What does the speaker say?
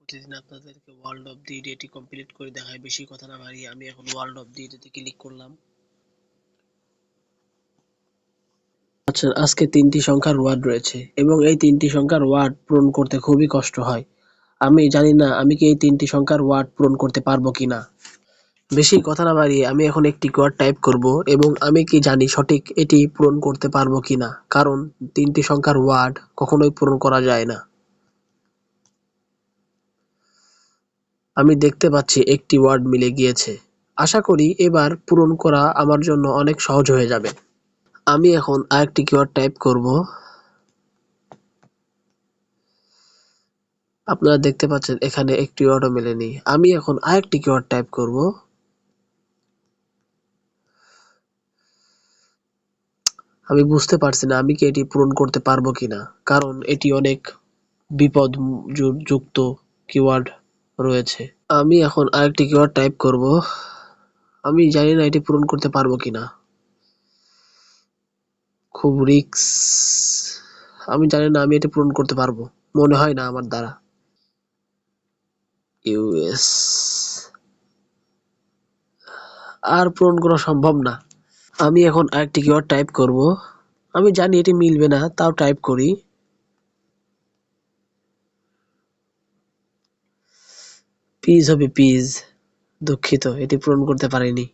প্রতিদিন আপনাদেরকে world of the ডেটি complete করে দেখায়। বেশি কথা না বাড়িয়ে আমি এখন ওয়ার্ল্ড অফ দি ডেতে ক্লিক করলাম। আচ্ছা, আজকে 3টি সংখ্যার ওয়ার্ড রয়েছে এবং এই 3টি সংখ্যার ওয়ার্ড পূরণ করতে খুবই কষ্ট হয়। আমি জানি না আমি কি এই 3টি সংখ্যার ওয়ার্ড পূরণ করতে পারবো কিনা। বেশি কথা না বাড়িয়ে আমি এখন একটি ওয়ার্ড টাইপ করব এবং আমি কি জানি সঠিক এটি পূরণ করতে পারবো কিনা, কারণ 3টি সংখ্যার ওয়ার্ড কখনোই পূরণ করা যায় না। আমি দেখতে পাচ্ছি একটি ওয়ার্ড মিলে গিয়েছে। আশা করি এবার পূরণ করা আমার জন্য অনেক সহজ হয়ে যাবে। আমি এখন আরেকটি কিওয়ার্ড টাইপ করব। আপনারা দেখতে পাচ্ছেন এখানে একটি ওয়ার্ডও মেলেনি। আমি এখন আরেকটি কিওয়ার্ড টাইপ করব। আমি বুঝতে পারছি না আমি কি এটি পূরণ করতে পারবো কিনা, কারণ এটি অনেক বিপদ যুক্ত কিওয়ার্ড রয়েছে। আমি এখন আরেকটি কিওয়ার্ড টাইপ করব। আমি জানি না এটি পূরণ করতে পারবো কিনা। খুব রিস্ক। আমি জানি না আমি এটি পূরণ করতে পারবো। মনে হয় না আমার দ্বারা। ইউএস। আর পূরণ করা সম্ভব না। আমি এখন আরেকটি কিওয়ার্ড টাইপ করব। আমি জানি এটি মিলবে না, তাও টাইপ করি। পিস হবে পিস। দুঃখিত, এটি পূরণ করতে পারিনি।